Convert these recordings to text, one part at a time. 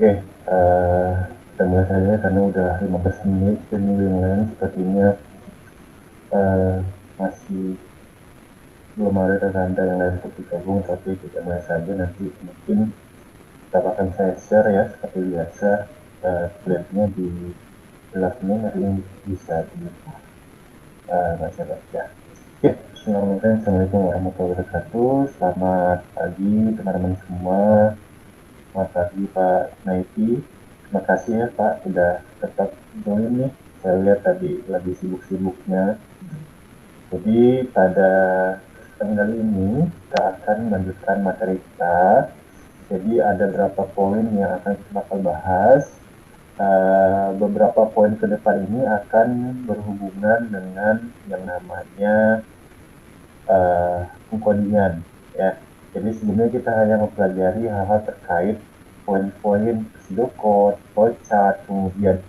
Oke, kita mulai saja karena udah 15 menit dan minggu yang lain sepertinya eh, masih belum ada tanda yang lain untuk digabung, tapi kita mulai saja. Nanti mungkin kita akan saya share ya seperti biasa, linknya di belakangnya nanti bisa di baca-baca. Ya, bismillahirrahmanirrahim. Assalamualaikum warahmatullahi wabarakatuh. Selamat pagi teman-teman semua. Selamat pagi Pak Naiti. Terima kasih ya Pak sudah tetap join nih. Saya lihat tadi lagi sibuk-sibuknya. Jadi pada kesempatan kali ini kita akan melanjutkan materi kita. Jadi ada beberapa poin yang akan kita bakal bahas. Beberapa poin ke depan ini akan berhubungan dengan yang namanya pengkodingan ya. Jadi sebelumnya kita hanya mempelajari hal-hal terkait poin-poin pseudocode, flowchart, kemudian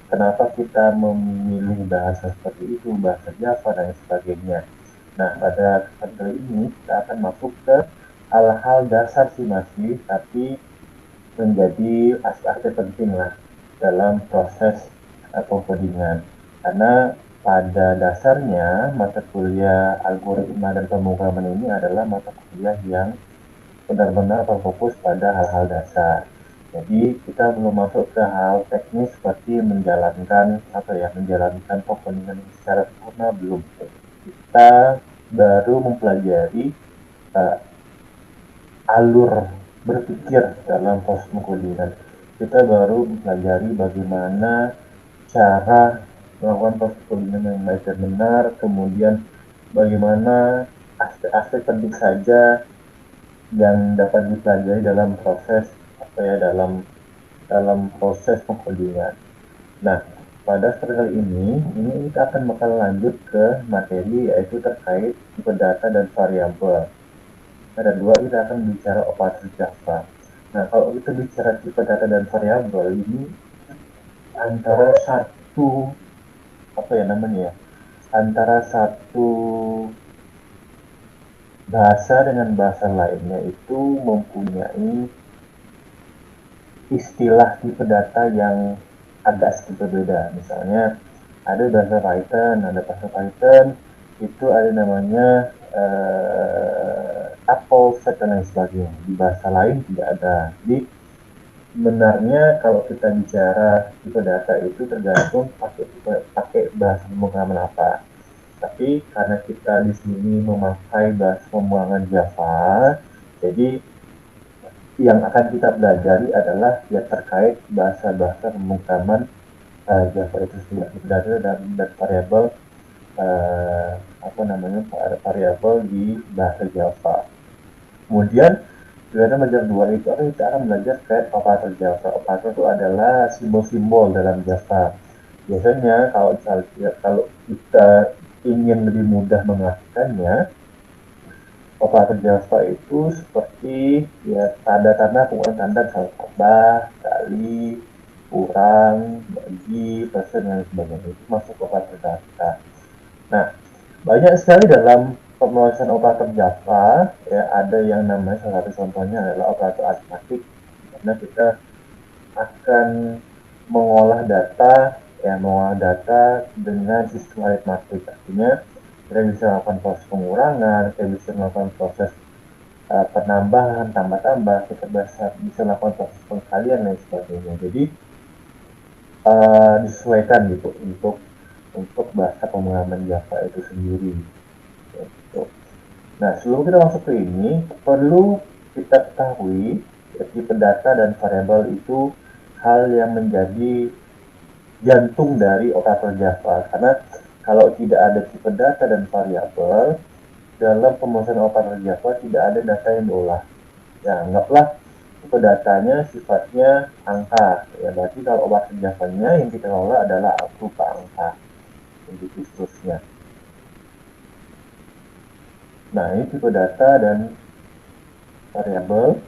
kenapa kita memilih bahasa seperti itu, bahasa Java dan sebagainya. Nah, pada kesempatan kali ini kita akan masuk ke hal-hal dasar sih masih, tapi menjadi aspek penting lah dalam proses pengkodingan. Karena pada dasarnya mata kuliah algoritma dan pemrograman ini adalah mata kuliah yang benar-benar berfokus pada hal-hal dasar. Jadi kita belum masuk ke hal teknis seperti menjalankan pengkodingan secara sempurna, belum. Kita baru mempelajari uh, alur berpikir dalam proses pengkodingan. Kita baru mempelajari bagaimana cara melakukan proses pengkodingan yang baik dan benar, kemudian bagaimana aspek-aspek penting saja yang dapat dipelajari dalam proses dalam proses pengkodingan. Nah, pada kali ini kita akan bakal lanjut ke materi yaitu terkait tipe data dan variabel. Ada dua, kita akan bicara operator Java. Nah, kalau kita bicara tipe data dan variabel ini antara satu apa ya namanya ya, antara satu bahasa dengan bahasa lainnya itu mempunyai istilah tipe data yang agak sedikit berbeda. Misalnya ada bahasa Python itu ada namanya apple set dan lain sebagainya. Di bahasa lain tidak ada. Jadi sebenarnya kalau kita bicara tipe data itu tergantung pakai bahasa pemrograman apa. Tapi karena kita di sini memakai bahasa pemrograman Java, jadi yang akan kita pelajari adalah yang terkait bahasa-bahasa pemrograman Java itu sendiri. Data dan variabel variabel di bahasa Java. Kemudian pilihan belajar dua itu kita akan belajar terkait operator Java. Operator itu adalah simbol-simbol dalam Java. Biasanya kalau kita ingin lebih mudah mengartikannya, operator Java itu seperti ya tanda-tanda penggunaan tanda tambah, kali, kurang, bagi, persen dan sebagainya itu masuk operator data. Nah, banyak sekali dalam penulisan operator Java ya ada yang namanya salah satu contohnya adalah operator aritmatik, karena kita akan mengolah data dengan sistem aritmatik. Artinya kita bisa melakukan proses pengurangan, kita bisa melakukan proses penambahan, tambah-tambah, kita bisa melakukan proses pengkalian dan sebagainya. Jadi disesuaikan gitu untuk bahasa pemrograman Java itu sendiri. Gitu. Nah, sebelum kita masuk ke ini, perlu kita ketahui tipe data dan variabel itu hal yang menjadi jantung dari operator Java. Karena kalau tidak ada tipe data dan variabel, dalam pemrosesan operator Java tidak ada data yang diolah. Ya, anggaplah tipe datanya sifatnya angka. Ya, berarti kalau operator Java-nya yang kita olah adalah berupa angka. Begitu seterusnya. Nah, ini tipe data dan variabel.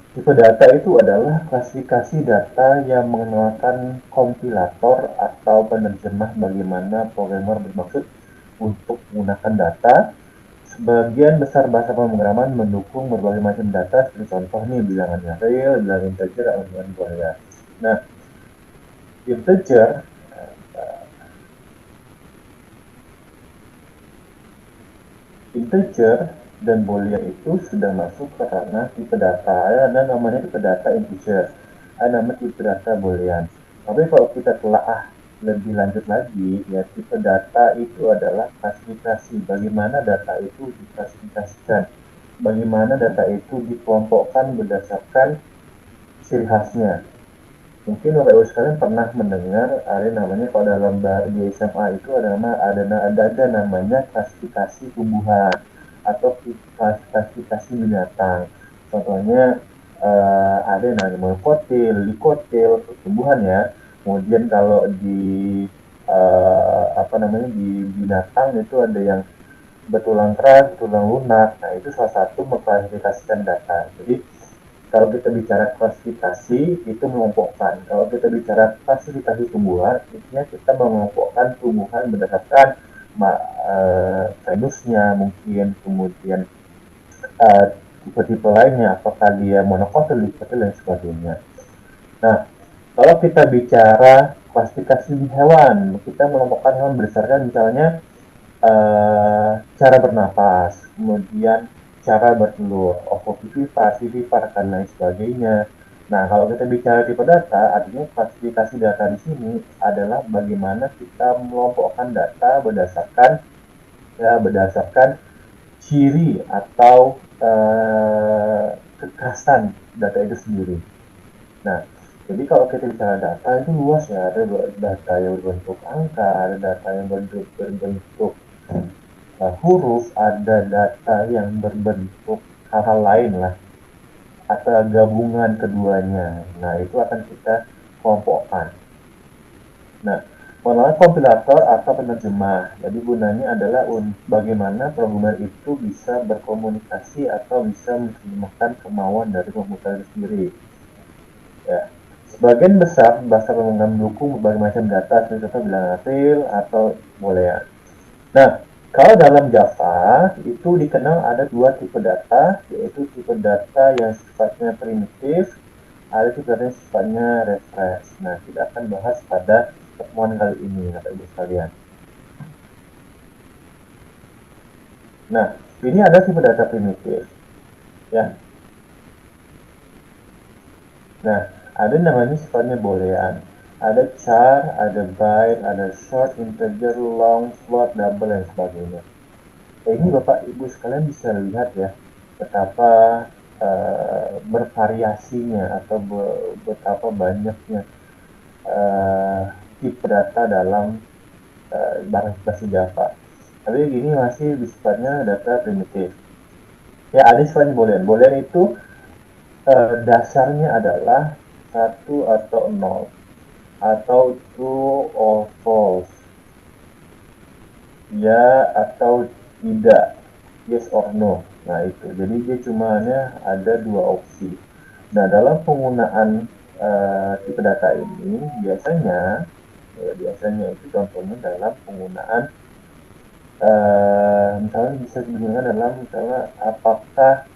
Tipe data itu adalah klasifikasi data yang mengenalkan kompilator atau penerjemah bagaimana programmer bermaksud untuk menggunakan data sebagian besar bahasa pemrograman mendukung berbagai macam data seperti contoh nih bilangan real, bilangan integer, bilangan boolean. Nah, integer integer dan boolean itu sudah masuk ke ranah tipe data. Ada namanya tipe data integer, ada namanya tipe data boolean. Tapi kalau kita telah lebih lanjut lagi, ya tipe data itu adalah klasifikasi. Bagaimana data itu diklasifikasikan, bagaimana data itu dikelompokkan berdasarkan ciri khasnya. Mungkin Bapak Ibu sekalian pernah mendengar ada namanya kalau dalam di SMA itu ada namanya klasifikasi tumbuhan atau klasifikasi binatang. Contohnya ada yang namanya monokotil, likotil, tumbuhan ya. Kemudian kalau di di binatang itu ada yang betulang keras, betulang lunak. Nah itu salah satu mengklasifikasikan data. Jadi kalau kita bicara klasifikasi itu mengelompokkan. Kalau kita bicara klasifikasi tumbuhan, intinya kita mengelompokkan tumbuhan berdasarkan genusnya mungkin, kemudian tipe-tipe lainnya, apakah dia monokotil, dikotil, dan sebagainya. Nah, kalau kita bicara klasifikasi hewan, kita mengelompokkan hewan berdasarkan misalnya cara bernapas, kemudian cara bertelur, ovovivipar, vivipar, dan lain sebagainya. Nah, kalau kita bicara tipe data, artinya klasifikasi data di sini adalah bagaimana kita mengelompokkan data berdasarkan ciri atau kekhasan data itu sendiri. Nah, jadi kalau kita bicara data itu luas ya, ada data yang berbentuk angka, ada data yang berbentuk huruf, ada data yang berbentuk hal-hal lain lah, atau gabungan keduanya. Nah, itu akan kita kelompokkan. Nah, mengenai kompilator atau penerjemah. Jadi gunanya adalah bagaimana programmer itu bisa berkomunikasi atau bisa menerjemahkan kemauan dari komputer itu sendiri. Ya. Sebagian besar bahasa pemrograman mendukung berbagai macam data seperti contoh bilangan real atau boolean. Nah, kalau dalam Java itu dikenal ada dua tipe data, yaitu tipe data yang sifatnya primitif, ada tipe data yang sifatnya refresh. Nah, kita akan bahas pada pertemuan kali ini, Bapak Ibu sekalian. Nah, ini ada tipe data primitif. Ya. Nah, ada namanya sifatnya boolean. Ada char, ada byte, ada short, integer, long, float, double, dan sebagainya. Ini Bapak Ibu sekalian bisa lihat ya betapa bervariasinya atau betapa banyaknya tipe data dalam bahasa Java. Tapi ini masih sifatnya data primitif. Ya, ada sifatnya boolean. Boolean itu dasarnya adalah 1 atau 0 atau true or false, ya atau tidak, yes or no. Nah itu, jadi dia cuma ada dua opsi. Nah dalam penggunaan tipe data ini biasanya itu contohnya dalam penggunaan misalnya bisa digunakan dalam misalnya apakah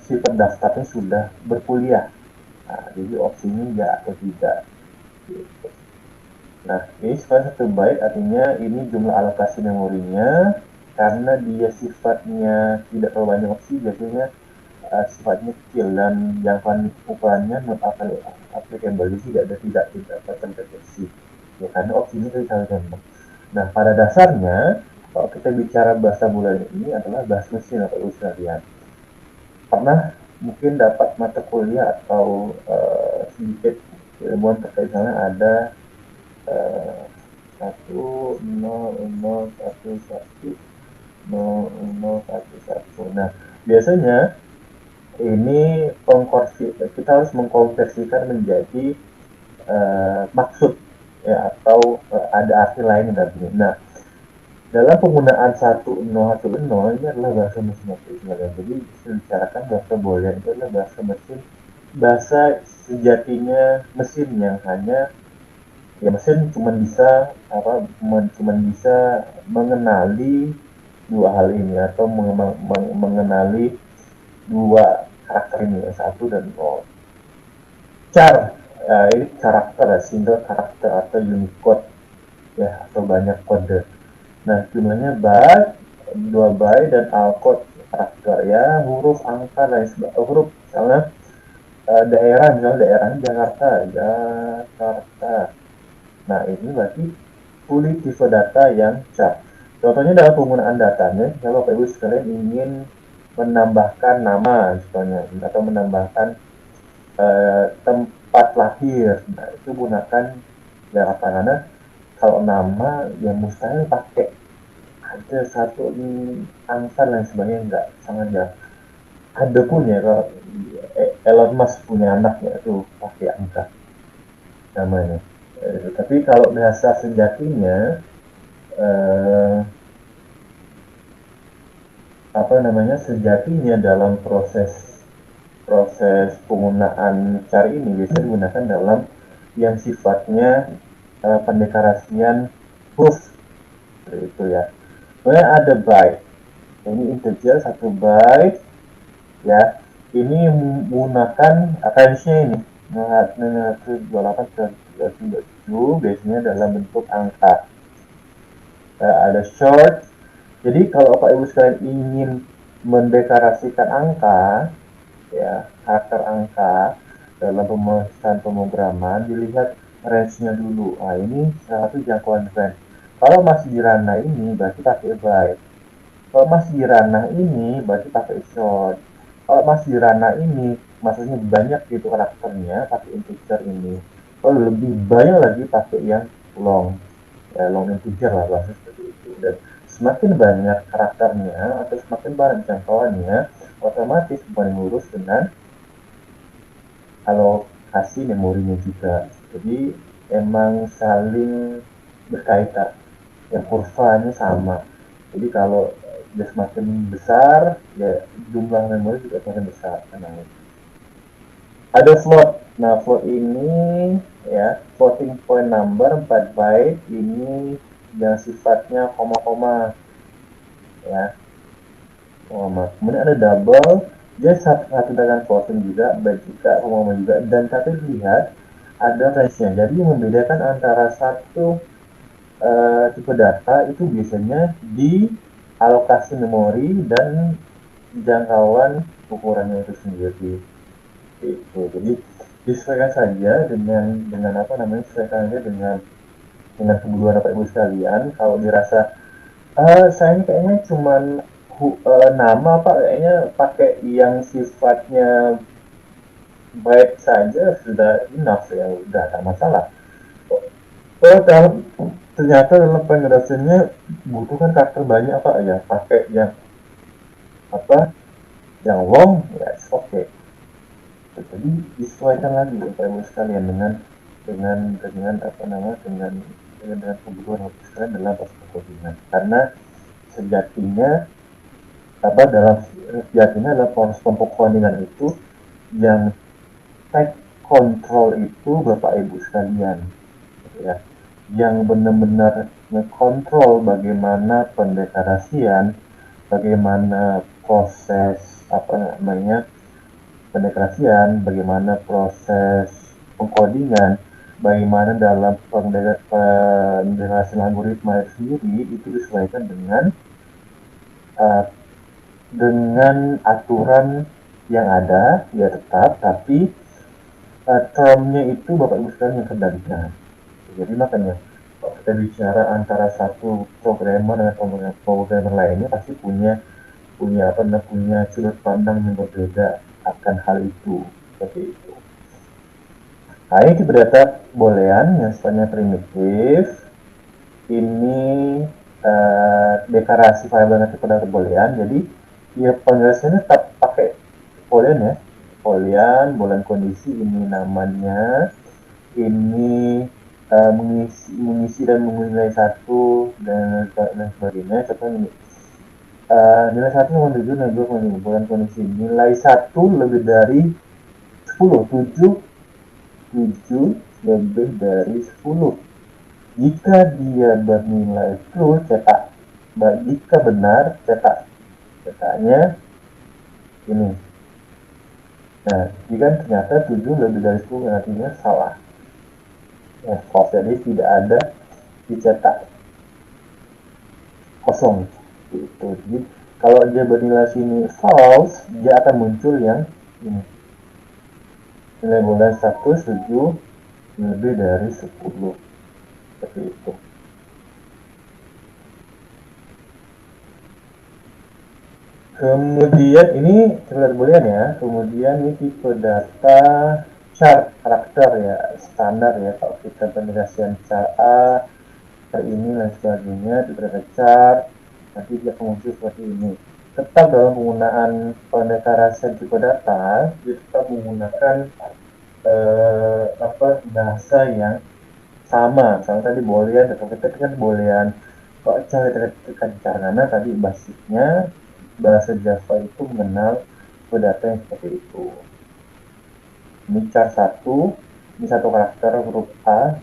si pendaftarnya sudah berkuliah. Nah, jadi opsinya ya atau tidak. Gitu. Nah, ini sebenarnya satu byte artinya ini jumlah alokasi memorinya. Karena dia sifatnya tidak terlalu banyak opsi, biasanya sifatnya kecil dan jangkauan ukurannya not applicable, jadi tidak terdeteksi. Ya, karena opsinya tidak terlalu. Nah, pada dasarnya kalau kita bicara bahasa bulan ini adalah bahasa mesin atau sekalian. Pernah mungkin dapat mata kuliah atau sedikit ilmuwan terkait sana ada 1001111. Nah, biasanya ini kita harus mengkonversikan menjadi maksud ya atau ada arti lain dari ini. Nah, dalam penggunaan 1010 ini adalah bahasa mesin sebenarnya. Jadi dibicarakan bahasa boolean itu adalah bahasa mesin, bahasa sejatinya mesin yang hanya ya mesin cuma bisa mengenali dua hal ini atau mengenali dua karakter ini, satu dan nol. Char, ini karakter, single karakter atau Unicode ya, atau banyak kode. Nah, jumlahnya byte, 2 byte dan alcode karakter ya, huruf, angka dan huruf, misalnya daerah, misalnya daerahnya Jakarta. Nah, ini berarti fully tipe data yang char. Contohnya dalam penggunaan datanya, kalau Bapak Ibu sekalian ingin menambahkan nama misalnya, atau menambahkan tempat lahir, nah itu gunakan Jakarta, karena kalau nama yang mustahil pakai ada satu angka dan sebagainya, enggak, sangat jarang. Ada pun ya, kalau Elon Musk punya anaknya itu pakai angka namanya. Tapi kalau bahasa sejatinya eh, apa namanya, sejatinya dalam proses proses penggunaan cari ini bisa digunakan dalam yang sifatnya pendeklarasian proof itu ya. Kemudian ada byte, ini integer 1 byte ya. Ini menggunakan range-nya ini 128 biasanya dalam bentuk angka. Ada short. Jadi kalau Bapak Ibu sekalian ingin mendeklarasikan angka ya, karakter angka dalam pemecahan pemrograman, dilihat range-nya dulu. Nah, ini salah satu jangkauan range. Kalau masih di ranah ini berarti pakai byte. Kalau masih di ranah ini berarti pakai short. Kalau masih di ranah ini, maksudnya banyak gitu karakternya, pakai integer ini. Kalau lebih banyak lagi pakai yang long, ya, long integer lah bahasa seperti itu. Dan semakin banyak karakternya atau semakin banyak jangkauannya, otomatis paling lurus dengan alokasi memorinya juga. Jadi emang saling berkaitan, ya kurvanya sama. Jadi kalau dia semakin besar, ya jumlah memori juga semakin besar. Ada float. Nah, float ini ya, floating point number 4 byte ini yang sifatnya koma-koma ya, koma. Kemudian ada double, dia satu dengan floating juga, byte juga, koma juga, dan tapi lihat ada range-nya. Jadi membedakan antara satu tipe data itu biasanya di alokasi memori dan jangkauan ukurannya itu sendiri. Itu jadi disesuaikan saja dengan apa namanya, disesuaikan saja dengan kebutuhan Bapak Ibu sekalian. Kalau dirasa saya ini kayaknya cuman nama Pak, kayaknya pakai yang sifatnya baik saja sudah enough ya, udah tak masalah. Oh, ternyata dalam penjelasannya butuhkan karakter banyak Pak ya, pakai yang apa, yang long ya, oke. Okay. Jadi disesuaikan lagi Bapak Ibu sekalian dengan apa namanya, dengan kebutuhan Bapak sekalian dalam proses codingan. Karena sejatinya apa, dalam sejatinya adalah proses pemcodingan itu yang take control itu Bapak Ibu sekalian ya, yang benar-benar mengontrol bagaimana pendeklarasian, bagaimana proses apa namanya, pendeklarasian, bagaimana proses pengkodingan, bagaimana dalam pendeklarasian algoritma itu sendiri, itu disesuaikan uh, dengan aturan yang ada ya tetap, tapi termnya itu Bapak Ibu sekalian yang kendalikan. Jadi makanya kalau kita bicara antara satu programmer dengan programmer lainnya, pasti punya punya apa namanya, punya sudut pandang yang berbeda akan hal itu, seperti itu. Nah, ini tipe data boolean yang sifatnya primitif. Ini deklarasi variabel tipe data boolean. Jadi ya penjelasannya tetap pakai boolean ya, boolean kondisi, ini namanya, ini mengisi dan menilai satu dan sebagainya. Contohnya ini nilai 1 menuju nilai 2 menimbulkan kondisi nilai 1 lebih dari 10, 7 lebih dari 10. Jika dia bernilai true, cetak. Jika benar, cetaknya ini. Nah, jika ternyata 7 lebih dari 10 artinya salah. Ya, false, jadi tidak ada dicetak kosong. Itu. Jadi kalau dia bernilai sini false, dia akan muncul yang ini. Nilai bulan 1 7 lebih dari 10. Seperti itu. Kemudian ini sebentar boolean ya. Kemudian ini tipe data chart karakter ya, standar ya. Kalau kita penjelasan chart A, chart ini dan sebagainya, tipe data chart, nanti dia akan muncul seperti ini. Tetap dalam penggunaan pendeklarasian tipe data, dia tetap menggunakan bahasa yang sama. Misalnya tadi boolean, kita kan boolean. Kalau cara kita tekan karena tadi basicnya bahasa Java itu mengenal data yang seperti itu. Ini char 1, ini satu karakter huruf A,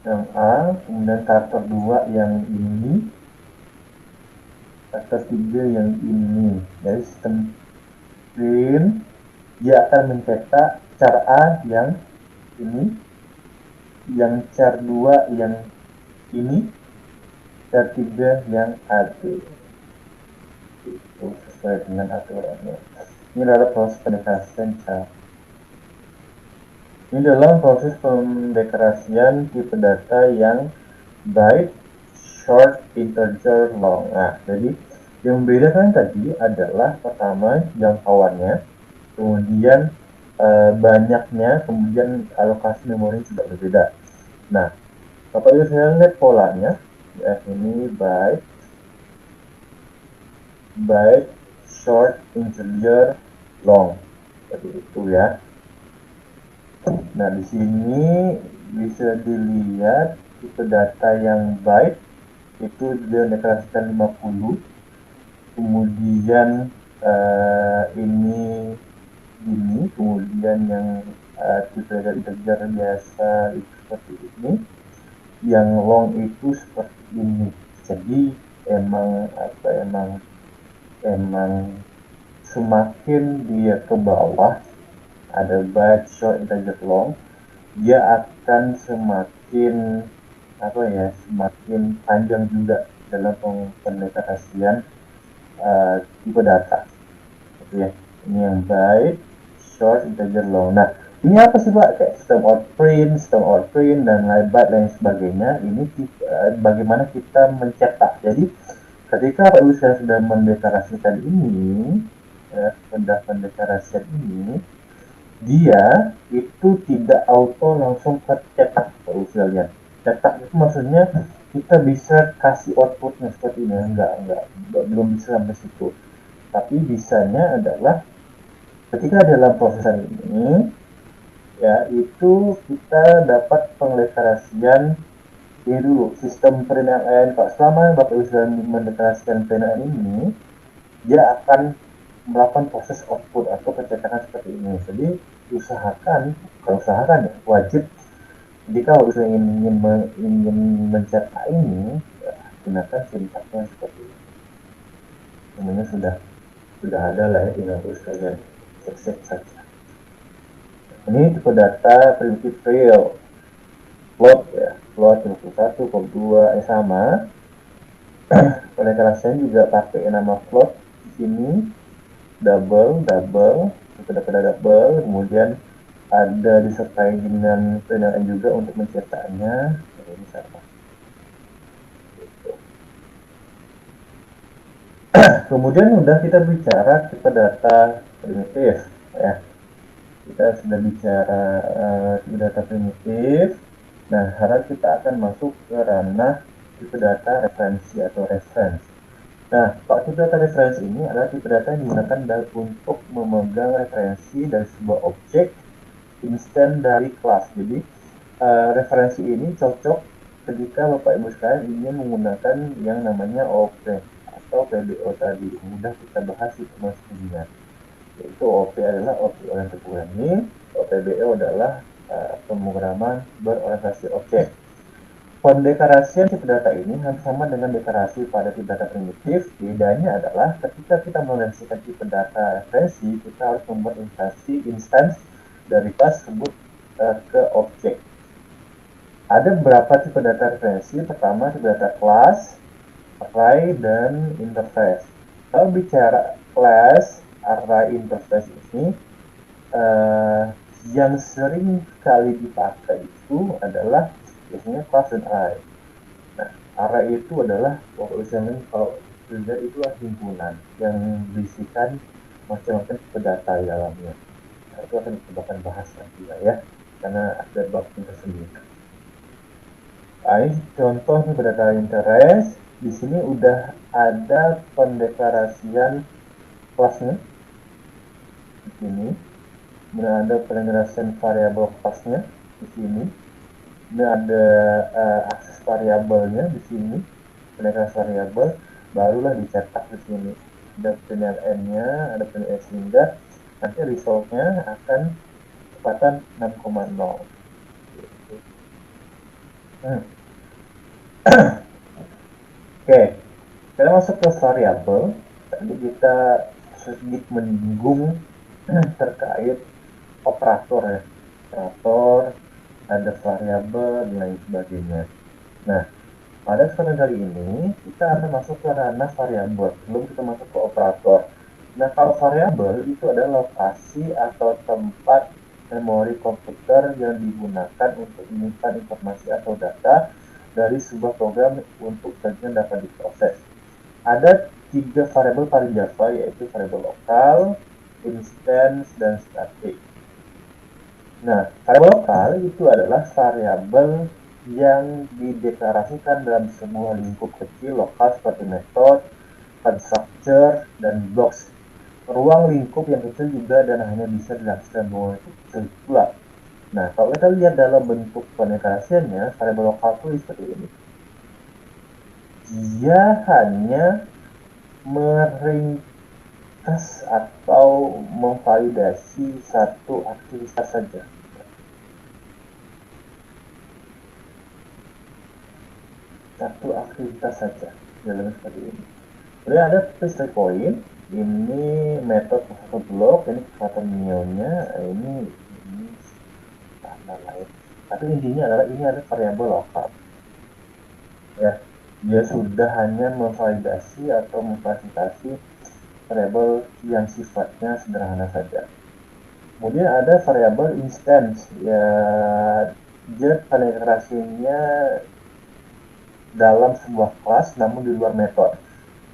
yang A, kemudian karakter 2 yang ini, karakter 3 yang ini. Dari sistem print, dia akan mencetak char A yang ini, yang char 2 yang ini, char 3 yang AD. Itu sesuai dengan aturannya. Ini adalah proses pendeklarasian char. Ini dalam proses pendeklarasian tipe data yang byte, short, integer, long. Nah, jadi yang membedakan tadi adalah pertama jangkauannya, kemudian banyaknya, kemudian alokasi memori juga berbeda. Nah, Bapak Ibu saya lihat polanya, ya, ini byte, short, integer, long. Seperti itu ya. Nah, di sini bisa dilihat tipe data yang byte itu dia deklarasikan 50. Kemudian ini, kemudian yang tipe data integer biasa itu seperti ini. Yang long itu seperti ini. Jadi emang semakin dia ke bawah ada byte, short, integer, long, dia akan semakin semakin panjang juga dalam pendeklarasian tipe data. Gitu ya. Ini yang byte, short, integer, long. Nah, ini apa sih Pak? Kayak system out print dan byte dan sebagainya. Ini bagaimana kita mencetak. Jadi ketika Pak Ibu saya sudah mendeklarasikan ini, sudah pendeklarasian ini, dia itu tidak auto langsung tercetak kalau sekalian. Cetak itu maksudnya kita bisa kasih outputnya seperti ini, belum bisa sampai situ. Tapi bisanya adalah ketika dalam prosesan ini, ya itu kita dapat pendeklarasian ini dulu sistem penilaian. Pak, selama Bapak Ibu sudah mendeklarasikan penilaian ini, dia akan melakukan proses output atau pencetakan seperti ini. Jadi usahakan ya, wajib jika ingin mencetak ini, ya, gunakan sintaksnya seperti ini. Semuanya sudah ada lah ya, tinggal sekalian cek saja. Ini tipe data primitive real, float ya, float 51, float 2 sama. Pendeklarasian juga pakai nama float di sini. Double, kemudian ada disertai dengan penilaian juga untuk mencetaknya. Ini sama. Kemudian udah kita bicara tipe data primitif ya. Kita sudah bicara tipe data primitif. Nah, sekarang kita akan masuk ke ranah tipe data referensi atau reference. Nah, tipe data referensi ini adalah tipe data yang digunakan untuk memegang referensi dari sebuah objek instan dari kelas. Jadi, referensi ini cocok ketika Bapak Ibu sekalian ingin menggunakan yang namanya OP atau PBO tadi. Mudah kita bahas di teman sebelumnya. Yaitu OP adalah Object Oriented Programming, OPBO adalah pemrograman berorientasi objek. Pendeklarasian tipe data ini hampir sama dengan deklarasi pada tipe data primitif. Bedanya adalah ketika kita mengenerasikan tipe data referensi, kita harus membuat instance dari kelas tersebut ke objek. Ada beberapa tipe data referensi. Pertama, tipe data kelas, array, dan interface. Kalau bicara kelas, array, interface ini, yang sering kali dipakai itu adalah biasanya kelas dan array. Nah, array itu adalah misalnya kalau dilihat itu himpunan yang berisikan macam-macam tipe data di dalamnya. Nah, itu akan kita akan bahas nanti ya, karena ada babnya tersendiri. Nah, ini contoh tipe data interest. Di sini udah ada pendeklarasian kelasnya di sini. Kemudian ada pendeklarasian variabel kelasnya di sini. Ini ada akses variabelnya di sini, pendeklarasi variabel, barulah dicetak di sini. Ada PNLN-nya, ada PNL sehingga nanti resultnya akan kecepatan 6,0. Oke, kita masuk ke variabel. Tadi kita sedikit menyinggung terkait operator ya, operator, ada variabel dan lain sebagainya. Nah, pada kesempatan kali ini kita akan masuk ke ranah variabel sebelum kita masuk ke operator. Nah, kalau variabel itu adalah lokasi atau tempat memori komputer yang digunakan untuk menyimpan informasi atau data dari sebuah program untuk tujuan dapat diproses. Ada 3 variabel paling Java, yaitu variabel lokal, instance, dan static. Nah, variabel lokal itu adalah variabel yang dideklarasikan dalam sebuah lingkup kecil lokal seperti method, constructor, dan blocks. Ruang lingkup yang kecil juga dan hanya bisa dilaksanakan ruang lingkup kecil pula. Nah, kalau kita lihat dalam bentuk pendeklarasiannya, variabel lokal itu seperti ini. Dia hanya meringkas atau memvalidasi satu aktivitas saja. Satu aktivitas saja dalam seperti ini. Kemudian ada place point, ini metode satu blok, ini kecepatan nilainya, ini tanda lain. Tapi intinya adalah ini ada variabel lokal. Ya, dia sudah hanya memvalidasi atau memfasilitasi variabel yang sifatnya sederhana saja. Kemudian ada variabel instance, ya dia penetrasinya dalam sebuah kelas namun di luar metode.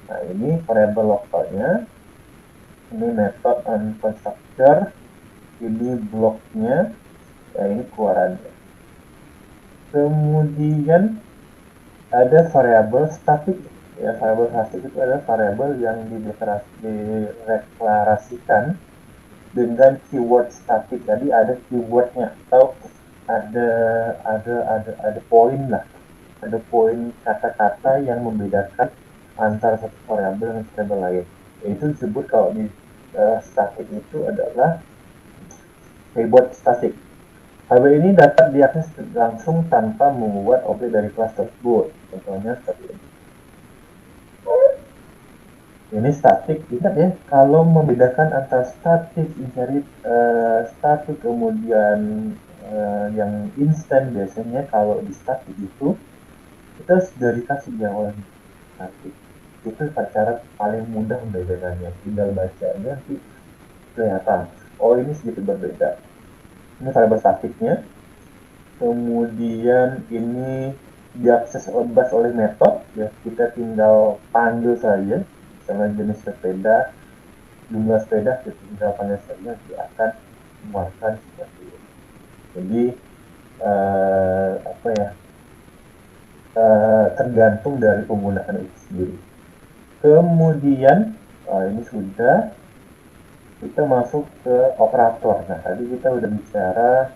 Nah, ini variabel lokalnya, ini method and constructor, ini bloknya, ya ini keluarannya. Kemudian ada variabel static. Ya, variabel static itu adalah variabel yang dideklarasikan dengan keyword static. Jadi ada keywordnya atau ada poin lah, ada poin kata-kata yang membedakan antara satu variabel dengan variabel lain. Itu disebut kalau di static itu adalah keyword static. Variabel ini dapat diakses langsung tanpa membuat objek dari kelas tersebut. Contohnya seperti ini. Ini static, ingat ya, kalau membedakan antara static, inherit, static kemudian yang instant biasanya kalau di static itu kita sudah dikasih jawaban static. Itu cara paling mudah membedakannya, tinggal bacanya nanti kelihatan. Oh, ini sedikit berbeda. Ini variabel statiknya. Kemudian ini diakses bebas oleh metode, ya kita tinggal panggil saja. Misalnya jenis sepeda, jumlah sepeda, kita tinggal panggil saja, dia akan mengeluarkan seperti ini. Jadi tergantung dari penggunaan itu sendiri. Kemudian ini sudah, kita masuk ke operator. Nah, tadi kita udah bicara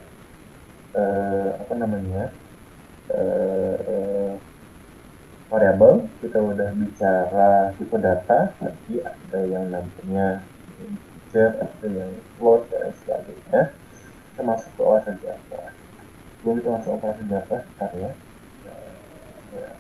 variabel, kita udah bicara tipe data, nanti ada yang namanya integer, ada yang float dan sebagainya. kita masuk ke OS Java. Sebelum kita masuk ke OS Java, sebentar ya. Ya.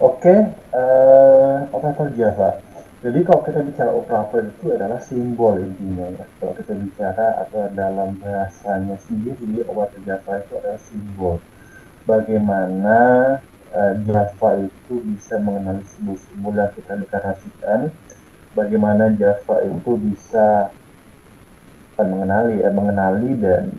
Oke, operator Java. Jadi kalau kita bicara operator itu adalah simbol intinya ya. Kalau kita bicara atau dalam bahasanya sendiri, operator Java itu adalah simbol. Bagaimana Java itu bisa mengenali simbol-simbol yang kita deklarasikan, bagaimana Java itu bisa mengenali dan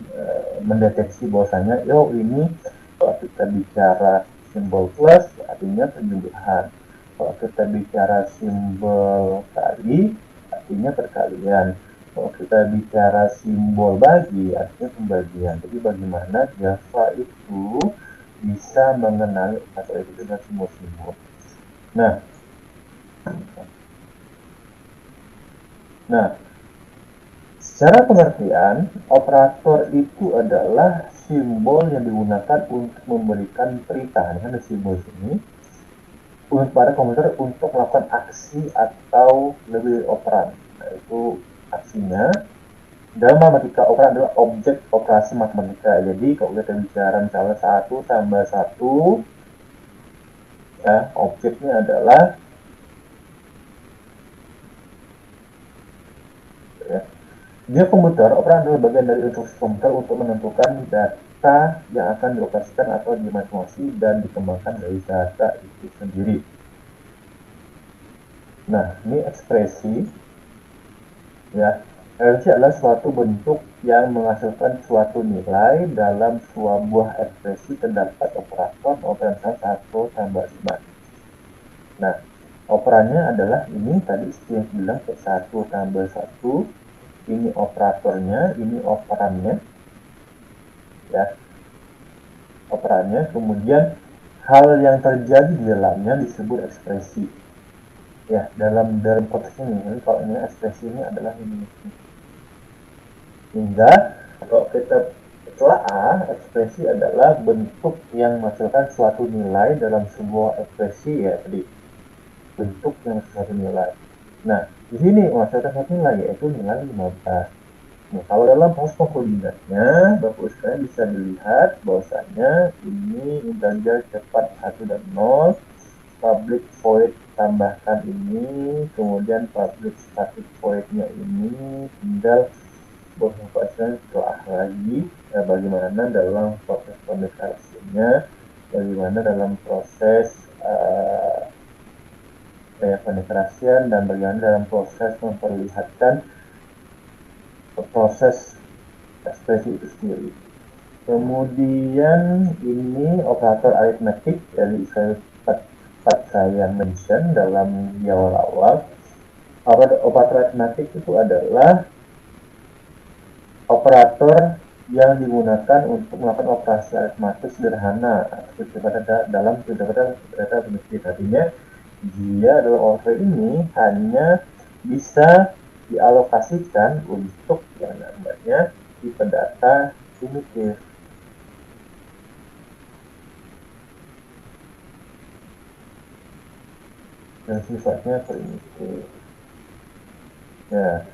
mendeteksi bahwasanya, yo ini kalau kita bicara simbol plus artinya penjumlahan, kalau kita bicara simbol kali artinya perkalian, kalau kita bicara simbol bagi artinya pembagian. Jadi bagaimana Java itu bisa mengenali operator itu dengan simbol-simbol. Nah, Nah, secara pengertian, operator itu adalah simbol yang digunakan untuk memberikan perintah. Ini ada simbol sini untuk pada komputer untuk melakukan aksi atau lebih operan. Nah, itu aksinya. Dalam matematika, operan adalah objek operasi matematika. Jadi kalau kita bicara misalnya 1 tambah 1, ya, objeknya adalah, ya, dia komputer, operan adalah bagian dari instruksi komputer untuk menentukan data yang akan dioperasikan atau dimanipulasi dan dikembangkan dari data itu sendiri. Nah, ini ekspresi, ya. Ekspresi adalah suatu bentuk yang menghasilkan suatu nilai. Dalam sebuah ekspresi terdapat operator operan 1 tambah 5. Nah, operannya adalah ini tadi yang bilang 1 tambah 1. Ini operatornya, ini operannya, ya, operannya. Kemudian hal yang terjadi di dalamnya disebut ekspresi, ya, dalam konteks ini. Kalau ini ekspresi ini adalah ini. Hingga kalau kita telah ekspresi adalah bentuk yang menghasilkan suatu nilai dalam sebuah ekspresi, ya, tadi bentuk yang suatu nilai. Nah, di sini menghasilkan suatu nilai yaitu nilai 15. Nah, kalau dalam proses koordinatnya, Bapak sekalian bisa dilihat bahwasanya ini integer cepat 1 dan 0, public void tambahkan ini, kemudian public static voidnya ini, tinggal berfokuskan telah lagi, ya, bagaimana dalam proses pendeklarasinya, bagaimana dalam proses pendeklarasian, dan bagaimana dalam proses memperlihatkan proses ekspresi itu sendiri. Kemudian ini operator aritmetik, dari saya mention dalam di awal-awal. Operator aritmetik itu adalah operator yang digunakan untuk melakukan operasi aritmatik sederhana seperti pada dalam data primitif. Artinya dia adalah operator ini hanya bisa dialokasikan untuk yang namanya tipe data primitif. Dan sifatnya primitif. Nah,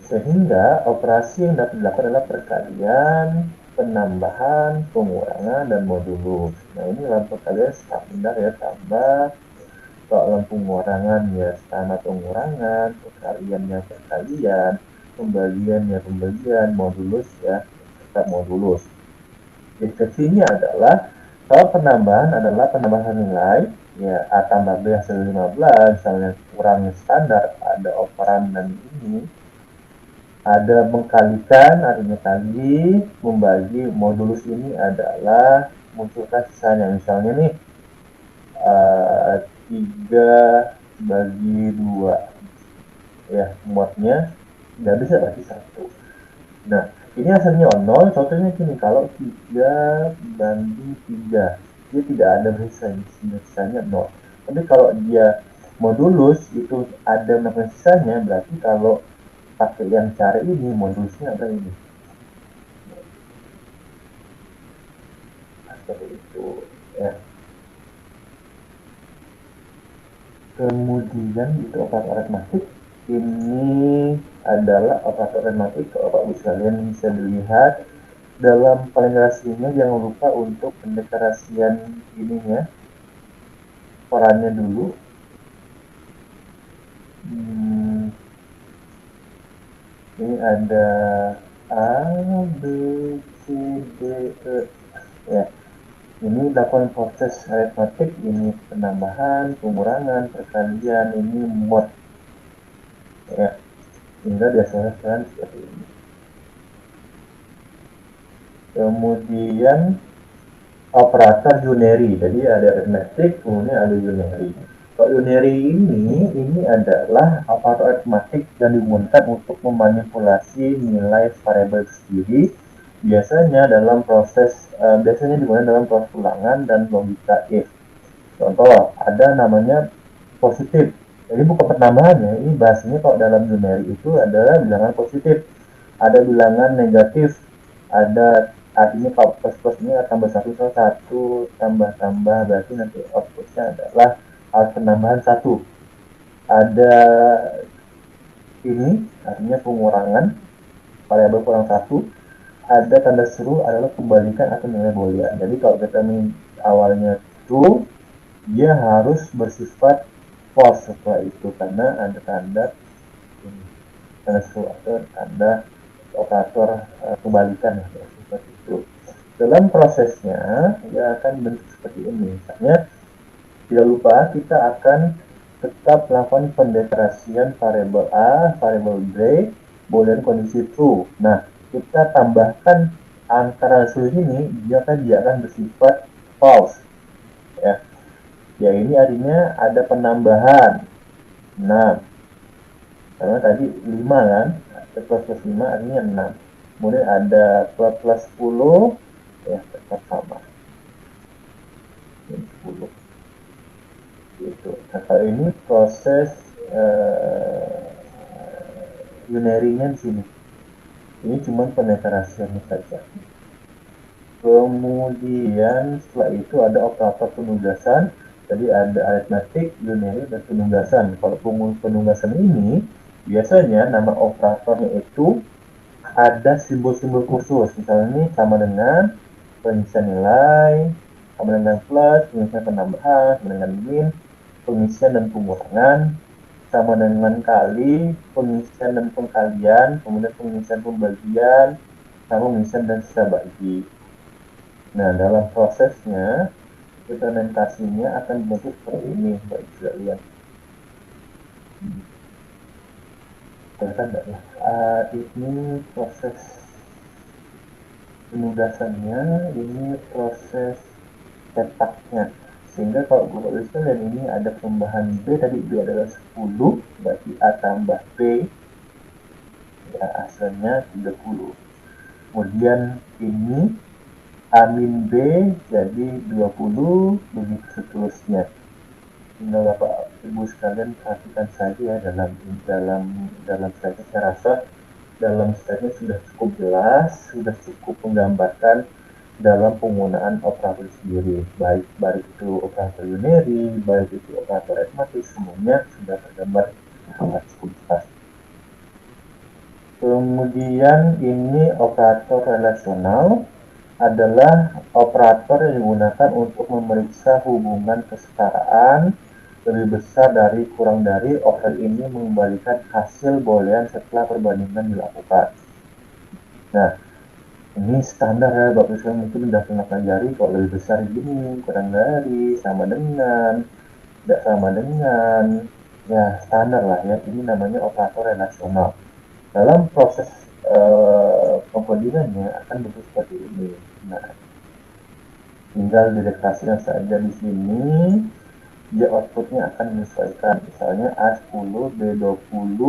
sehingga operasi yang dapat dilakukan adalah perkalian, penambahan, pengurangan, dan modulus. Nah, ini dalam perkalian standar, ya, tambah. Kalau dalam pengurangan, ya, sama pengurangan, perkaliannya perkalian, pembagiannya pembagian, modulus, ya, tetap modulus. Deskripsinya adalah kalau penambahan adalah penambahan nilai, ya, A tambah B hasil 15, misalnya kurangnya standar, ada operan dan ini, ada mengkalikan, artinya kali, membagi, modulus ini adalah munculkan sisanya. Misalnya nih, 3 bagi 2, ya, modnya nggak bisa bagi 1. Nah, ini hasilnya 0, contohnya gini, kalau 3 banding 3, dia tidak ada sisanya 0. Tapi kalau dia modulus itu ada sisanya, berarti kalau pakai yang cara ini, modulusnya ada ini. Seperti itu, ya. Kemudian itu operator aritmatik. Ini adalah operator aritmatik. Kalau Bapak sekalian bisa dilihat dalam pendeklarasiannya, jangan lupa untuk pendeklarasian ininya, perannya dulu. Ini ada A, B, C, D, E, ya. Ini dilakukan proses aritmatik, ini penambahan, pengurangan, perkalian, ini mod, ya, hingga dihasilkan seperti ini. Kemudian operator unary, jadi ada aritmatik, kemudian ada unary. Kalau unary ini adalah operator aritmatik yang digunakan untuk memanipulasi nilai variabel sendiri. Biasanya digunakan dalam proses ulangan dan logika if. Contoh, ada namanya positif, Jadi bukan penambahannya, ini bahasanya kalau dalam binary itu adalah bilangan positif, ada bilangan negatif, ada artinya kalau plus plus ini tambah satu sama satu tambah tambah berarti nanti outputnya adalah penambahan satu. Ada ini artinya pengurangan variabel kurang satu. Ada tanda seru adalah kebalikan atau nilai boolean. Jadi kalau kita awalnya true, dia harus bersifat false setelah itu karena ada tanda ini, tanda seru atau tanda operator kebalikan ya, seperti itu. Dalam prosesnya dia akan bentuk seperti ini. Misalnya tidak lupa kita akan tetap melakukan pendeklarasian variabel A, variabel B, boolean kondisi true. Nah, kita tambahkan antara hasil ini, dia akan bersifat false. Ya, ini artinya ada penambahan. Nah, karena tadi 5 kan, plus plus 5 artinya 6. Kemudian ada plus plus 10, ya tetap sama. Ini 10. Gitu. Nah, kalau ini proses unary-nya di sini. Ini cuma pendeklarasiannya saja. Kemudian setelah itu ada operator penugasan. Jadi ada aritmatik, unary, dan penugasan. Kalau penugasan ini biasanya nama operatornya itu ada simbol-simbol khusus. Misalnya ini sama dengan pengisian nilai, sama dengan plus, pengisian penambahan, sama dengan min, pengisian dan pengurangan, sama dengan kali, pengisian dan pengkalian, kemudian pengisian pembagian, sama pengisian dan sisa bagi. Nah, dalam prosesnya, implementasinya akan bentuk seperti ini, Mbak bisa lihat. Kelihatan nggak ya? Ini proses penugasannya, ini proses cetaknya. Sehingga kalau Bapak bisa lihat ini ada tambahan B, tadi B adalah 10, berarti A tambah B, ya hasilnya 30. Kemudian ini A min B jadi 20, begitu seterusnya. Tinggal Bapak Ibu sekalian perhatikan saja ya dalam slide. Saya rasa dalam slide sudah cukup jelas, sudah cukup menggambarkan dalam penggunaan operator sendiri, baik itu operator unary, baik itu operator arithmetic, semuanya sudah tergambar sangat cukup jelas. Kemudian ini operator relasional adalah operator yang digunakan untuk memeriksa hubungan kesetaraan lebih besar dari kurang dari. Operator ini mengembalikan hasil boolean setelah perbandingan dilakukan. Nah, ini standar ya, Bapak Ibu mungkin sudah pernah pelajari. Kalau lebih besar gini, kurang dari, sama dengan, tidak sama dengan, ya standar lah ya. Ini namanya operator relasional. Dalam proses pengkodiannya akan bentuk seperti ini. Nah, tinggal dideklarasikan saja di sini, dia outputnya akan menyesuaikan. Misalnya A10, B20,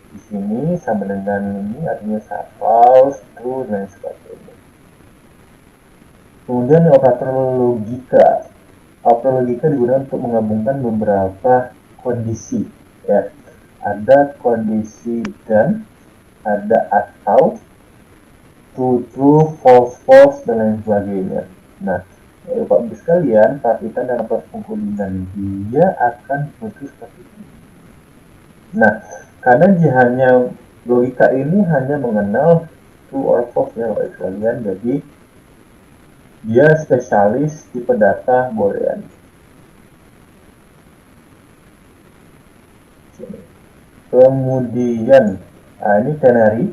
di sini sama dengan ini artinya false, true, dan sebagainya. Kemudian operator logika. Operator logika digunakan untuk menggabungkan beberapa kondisi. Ya, ada kondisi dan, ada atau, true, false, false, dan lain sebagainya. Nah, Bapak Ibu sekalian, perhatikan dalam proses pengkodian dia akan bentuk seperti ini. Nah, karena dia hanya logika ini hanya mengenal true or false ya Bapak Ibu sekalian, jadi dia spesialis tipe data boolean. Kemudian, ini ternary.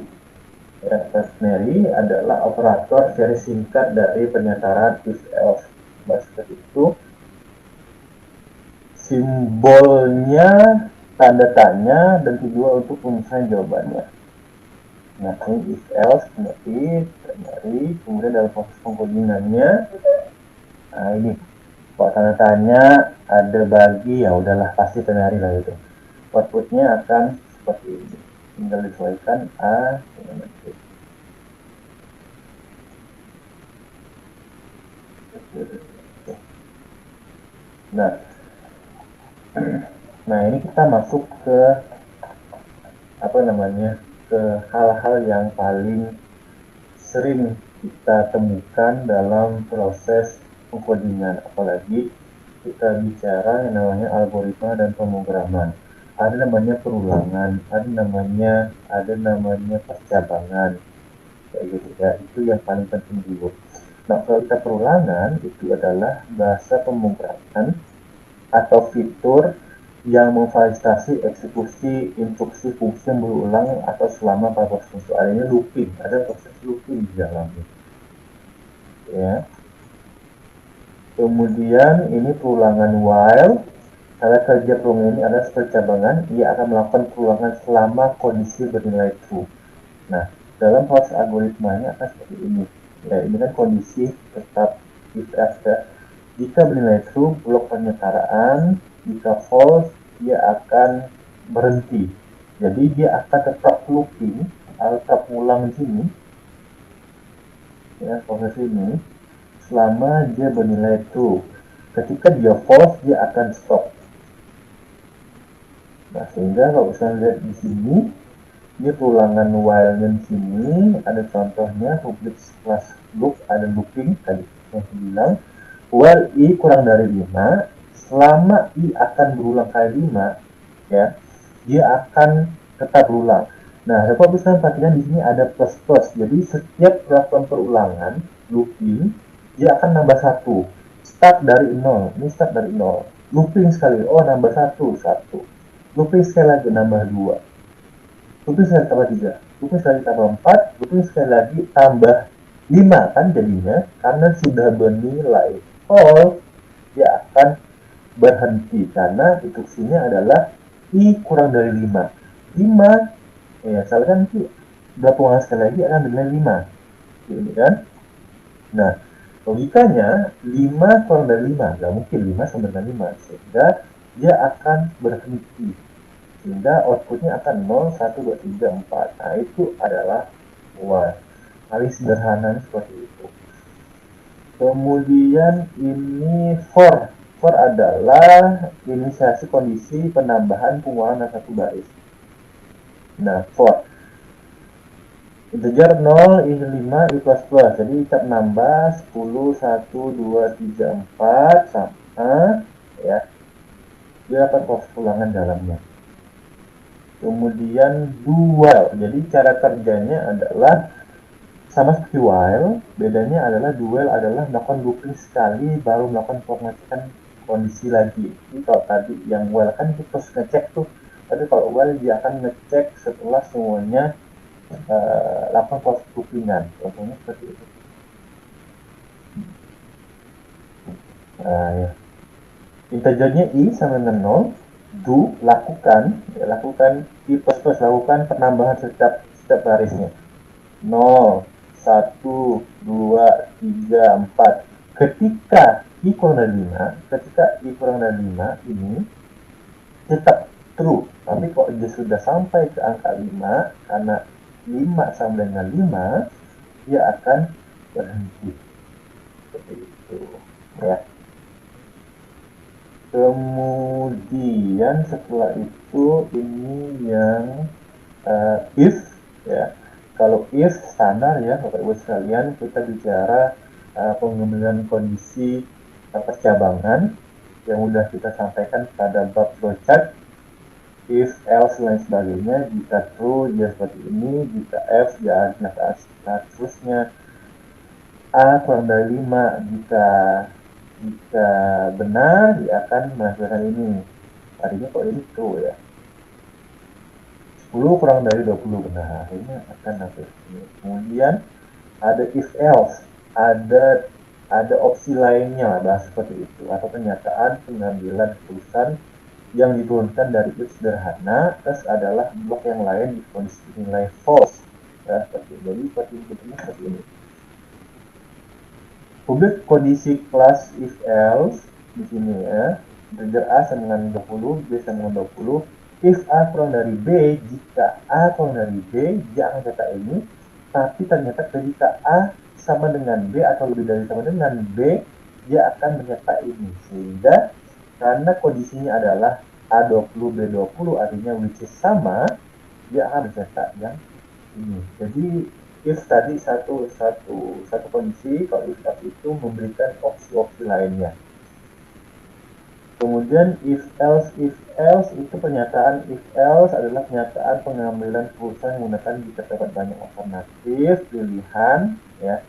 Ya, ternary adalah operator seri singkat dari pernyataan if else. Seperti itu. Simbolnya tanda tanya dan kedua untuk pemesanan jawabannya. Nah, ini if else, ternary, kemudian dalam proses pengkodingannya, nah ini kalau tanda tanya ada bagi, ya udahlah pasti ternary lah itu. Outputnya akan seperti ini, tinggal disesuaikan A dengan B. Nah, Nah, ini kita masuk ke ke hal-hal yang paling sering kita temukan dalam proses pengkodingan, apalagi kita bicara yang namanya algoritma dan pemrograman. Ada namanya perulangan, ada namanya percabangan, kayak gitu ya. Itu yang paling penting dulu. Nah, kalau kita perulangan itu adalah bahasa pemrograman atau fitur yang memfasilitasi eksekusi instruksi fungsi yang berulang atau selama pada proses itu. Adanya looping, ada proses looping di dalamnya. Ya. Kemudian ini perulangan while. Cara kerja perulangan ini adalah percabangan, ia akan melakukan perulangan selama kondisi bernilai true. Nah, dalam proses algoritmanya akan seperti ini. Ya, ini kan kondisi tetap if else ya. Jika bernilai true, blok penyetaraan. Jika false, dia akan berhenti. Jadi dia akan tetap looping atau tetap ulang di sini, ya, proses ini selama dia bernilai true. Ketika dia false, dia akan stop. Nah, sehingga kalau misalnya lihat di sini, ini perulangan while-nya di sini ada contohnya public slash loop, ada looping tadi yang saya bilang. While i kurang dari 5, selama i akan berulang kali 5, ya, dia akan tetap berulang. Nah, Bapak bisa perhatikan di sini ada plus plus. Jadi setiap melakukan perulangan looping, dia akan nambah satu. Start dari 0, ini start dari 0. Looping sekali, oh nambah satu, satu. Looping sekali lagi nambah 2. Looping sekali tambah 3. Looping sekali tambah 4. Looping sekali lagi tambah 5 kan jadinya, karena sudah bernilai false, dia akan berhenti karena instruksinya adalah i kurang dari 5. 5, ya misalkan itu berapa ulang sekali lagi akan bernilai 5. Ini kan. Nah, logikanya 5 kurang dari 5, nggak mungkin 5 sama dengan 5, sehingga dia akan berhenti. Sehingga outputnya akan 0, 1, 2, 3, 4. Nah, itu adalah while. Paling sederhana seperti itu. Kemudian ini for. For adalah inisiasi kondisi penambahan pengulangan satu baris. Nah, for integer 0 ini 5 i plus plus. Jadi kita nambah 10, 1, 2, 3, 4 sama, ya. Dia dapat proses ulangan dalamnya. Kemudian dual. Jadi cara kerjanya adalah sama seperti while, bedanya adalah dual adalah melakukan looping sekali baru melakukan pengecekan kondisi lagi. Jadi kalau tadi yang while kan kita terus ngecek tuh, tapi kalau while dia akan ngecek setelah semuanya lakukan proses loopingan. Contohnya seperti itu. Nah, ya. Integernya i sama dengan 0, do lakukan, ya, lakukan i plus plus, lakukan penambahan setiap barisnya. 0, 1, 2, 3, 4. Ketika i kurang dari 5, ini tetap true. Tapi kalau dia sudah sampai ke angka 5, karena 5 sama dengan 5, dia akan berhenti. Seperti itu. Ya. Kemudian setelah itu ini yang if, ya. Kalau if standar ya Bapak Ibu sekalian, kita bicara pengembangan kondisi percabangan yang sudah kita sampaikan pada bab flowchart. If, else, lain sebagainya. Jika true, dia seperti ini. Jika F, dia seterusnya. A kurang dari 5. Jika benar, dia akan menghasilkan ini. Artinya kok ini true ya. 10 kurang dari 20 benar, akhirnya akan hasil ini. Kemudian ada if else, ada opsi lainnya, bahas seperti itu, atau pernyataan pengambilan keputusan yang diturunkan dari if sederhana, terus adalah blok yang lain di kondisi nilai false, ya, seperti jadi seperti ini. Publik kondisi kelas if else di sini ya, integer a sama dengan 20, b sama dengan 20. If A kurang dari B, jika A kurang dari B, dia akan cetak ini. Tapi ternyata ketika A sama dengan B atau lebih dari sama dengan B, dia akan mencetak ini. Sehingga Karena kondisinya adalah A20 B20 artinya which is sama, dia akan mencetak yang ini. Jadi if tadi satu kondisi, kalau if else itu memberikan opsi-opsi lainnya. Kemudian if else itu pernyataan if else adalah pernyataan pengambilan keputusan menggunakan jika terdapat banyak alternatif pilihan, ya.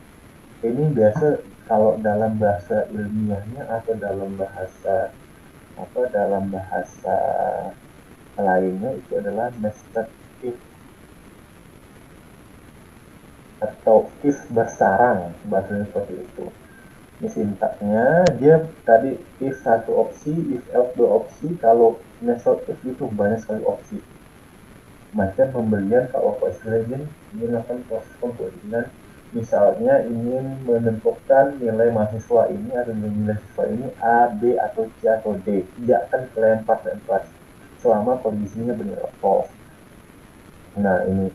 Ini biasa kalau dalam bahasa ilmiahnya atau dalam bahasa lainnya itu adalah nested if atau if bersarang, bahasanya seperti itu. Ini sintaknya, dia tadi if satu opsi, if else dua opsi. Kalau nested if itu banyak sekali opsi, macam pembelian kalau istilah ingin melakukan proses pembelian, misalnya ingin menentukan nilai mahasiswa ini atau nilai siswa ini A, B atau C atau D, tidak akan kelempar dan kelas selama kondisinya benar false. Nah ini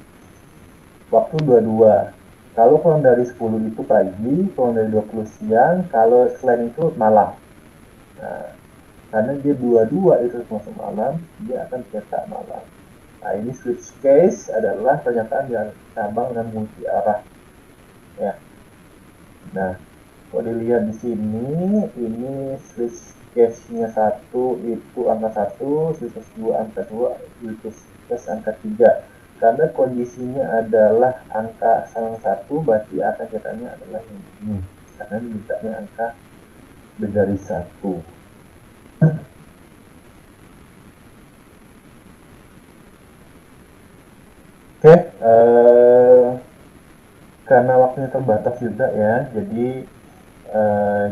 waktu 22, kalau kurang dari 10 itu pagi, kurang dari 20 siang, kalau selain itu malam. Nah, karena dia 22 itu masuk malam, dia akan cetak malam. Nah, ini switch case adalah pernyataan yang cabang dan multi arah, ya. Nah, kalau dilihat di sini, ini switch case-nya 1 itu angka 1, switch case 2 angka 2, switch case angka 3. Karena kondisinya adalah angka salah 1, berarti akan cetaknya adalah ini. Karena mintanya angka dari 1. Oke, karena waktunya terbatas juga ya, jadi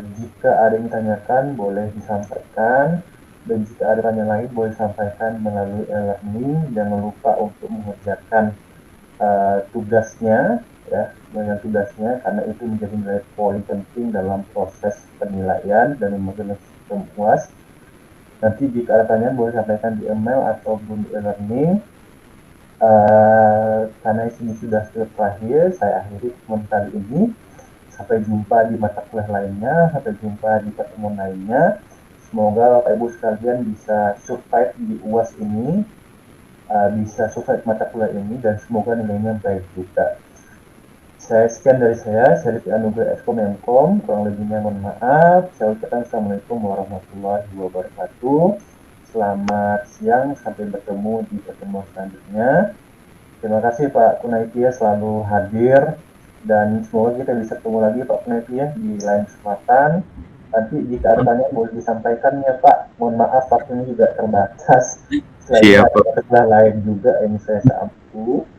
jika ada yang ditanyakan boleh disampaikan, dan jika ada pertanyaan lain boleh disampaikan melalui e-learning. Jangan lupa untuk mengerjakan tugasnya, ya, dengan tugasnya, karena itu menjadi nilai poin penting dalam proses penilaian dan memegang sistem UAS. Nanti jika ada pertanyaan boleh sampaikan di email ataupun di e-learning. Karena ini sudah terakhir, saya akhiri pertemuan kali ini. Sampai jumpa di mata kuliah lainnya, sampai jumpa di pertemuan lainnya. Semoga Bapak Ibu sekalian bisa survive di UAS ini, bisa survive mata kuliah ini, dan semoga nilainya baik juga. Sekian dari saya Rifki Anugrah Exco Menkom, kurang lebihnya mohon maaf. Saya ucapkan Assalamualaikum warahmatullahi wabarakatuh. Selamat siang, sampai bertemu di pertemuan selanjutnya. Terima kasih Pak Kunaitia selalu hadir, dan semoga kita bisa ketemu lagi Pak Kunaitia di lain kesempatan. Nanti jika ada pertanyaan boleh disampaikan ya Pak. Mohon maaf waktunya juga terbatas. Selain ada lain juga yang saya sambut.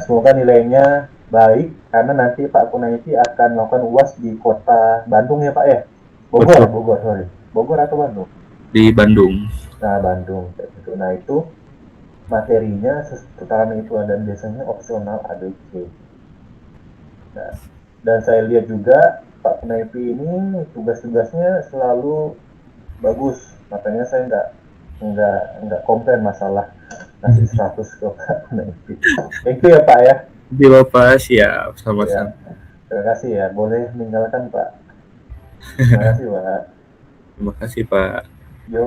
Semoga nilainya baik, karena nanti Pak Kunaiti akan melakukan UAS di kota Bandung ya Pak ya? Bogor atau Bandung? Di Bandung. Nah, Bandung. Nah, itu materinya sekarang itu ada biasanya opsional ABC. Nah, dan saya lihat juga Pak Kunaiti ini tugas-tugasnya selalu bagus, makanya saya nggak komplain masalah ngasih 100 ke Pak Kunaiti. Thank you ya Pak ya. Di Bapak siap sama-sama. Ya, terima kasih ya. Boleh meninggalkan Pak. Terima kasih Pak. Terima kasih Pak. Yo.